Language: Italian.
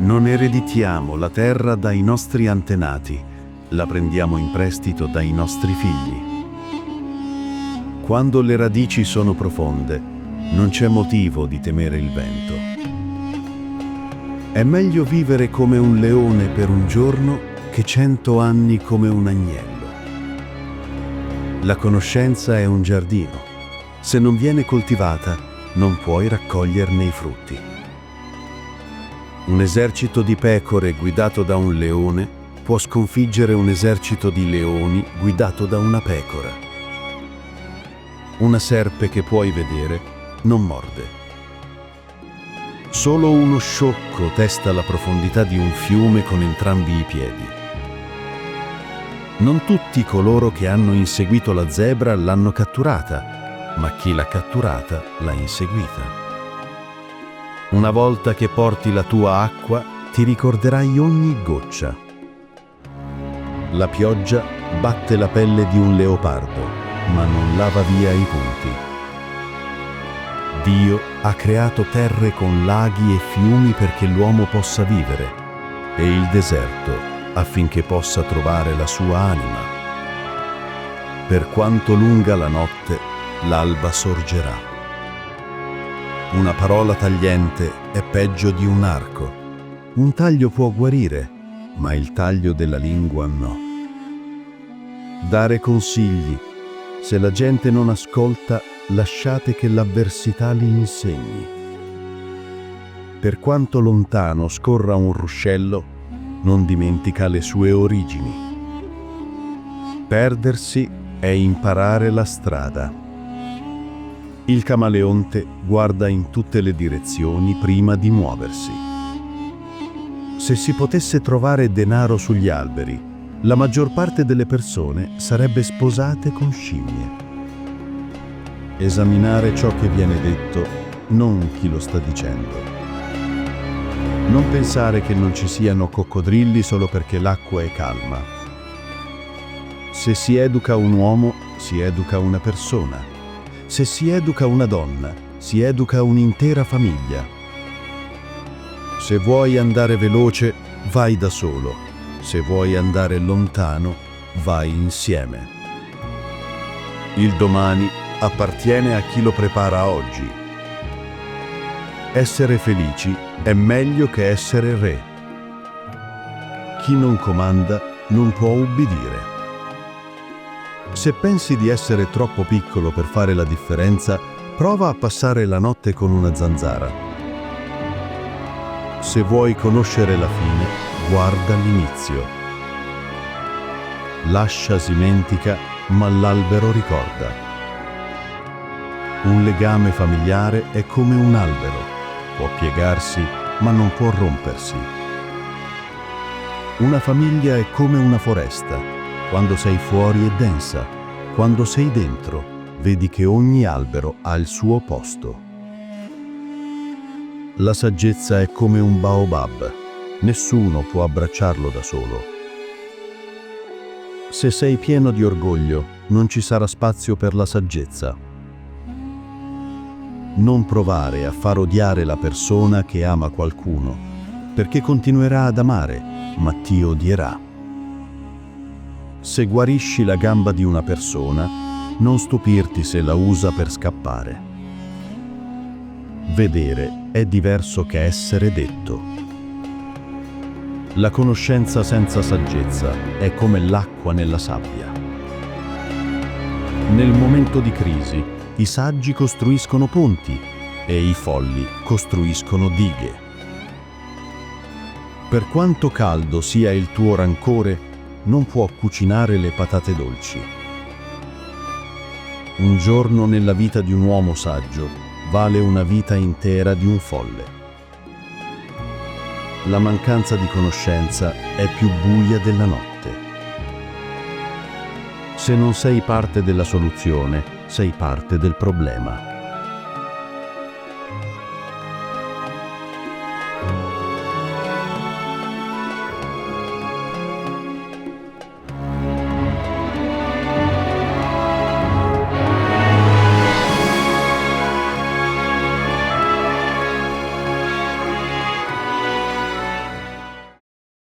Non ereditiamo la terra dai nostri antenati, la prendiamo in prestito dai nostri figli. Quando le radici sono profonde, non c'è motivo di temere il vento. È meglio vivere come un leone per un giorno che 100 anni come un agnello. La conoscenza è un giardino. Se non viene coltivata, non puoi raccoglierne i frutti. Un esercito di pecore guidato da un leone può sconfiggere un esercito di leoni guidato da una pecora. Una serpe che puoi vedere non morde. Solo uno sciocco testa la profondità di un fiume con entrambi i piedi. Non tutti coloro che hanno inseguito la zebra l'hanno catturata, ma chi l'ha catturata l'ha inseguita. Una volta che porti la tua acqua, ti ricorderai ogni goccia. La pioggia batte la pelle di un leopardo, ma non lava via i punti. Dio ha creato terre con laghi e fiumi perché l'uomo possa vivere, e il deserto affinché possa trovare la sua anima. Per quanto lunga la notte, l'alba sorgerà. Una parola tagliente è peggio di un arco. Un taglio può guarire, ma il taglio della lingua no. Dare consigli. Se la gente non ascolta, lasciate che l'avversità li insegni. Per quanto lontano scorra un ruscello, non dimentica le sue origini. Perdersi è imparare la strada. Il camaleonte guarda in tutte le direzioni prima di muoversi. Se si potesse trovare denaro sugli alberi, la maggior parte delle persone sarebbe sposate con scimmie. Esaminare ciò che viene detto, non chi lo sta dicendo. Non pensare che non ci siano coccodrilli solo perché l'acqua è calma. Se si educa un uomo, si educa una persona. Se si educa una donna, si educa un'intera famiglia. Se vuoi andare veloce, vai da solo. Se vuoi andare lontano, vai insieme. Il domani appartiene a chi lo prepara oggi. Essere felici è meglio che essere re. Chi non comanda non può ubbidire. Se pensi di essere troppo piccolo per fare la differenza, prova a passare la notte con una zanzara. Se vuoi conoscere la fine, guarda l'inizio. L'ascia dimentica, ma l'albero ricorda. Un legame familiare è come un albero. Può piegarsi, ma non può rompersi. Una famiglia è come una foresta. Quando sei fuori è densa, quando sei dentro, vedi che ogni albero ha il suo posto. La saggezza è come un baobab, nessuno può abbracciarlo da solo. Se sei pieno di orgoglio, non ci sarà spazio per la saggezza. Non provare a far odiare la persona che ama qualcuno, perché continuerà ad amare, ma ti odierà. Se guarisci la gamba di una persona, non stupirti se la usa per scappare. Vedere è diverso che essere detto. La conoscenza senza saggezza è come l'acqua nella sabbia. Nel momento di crisi, i saggi costruiscono ponti e i folli costruiscono dighe. Per quanto caldo sia il tuo rancore, non può cucinare le patate dolci. Un giorno nella vita di un uomo saggio vale una vita intera di un folle. La mancanza di conoscenza è più buia della notte. Se non sei parte della soluzione, sei parte del problema.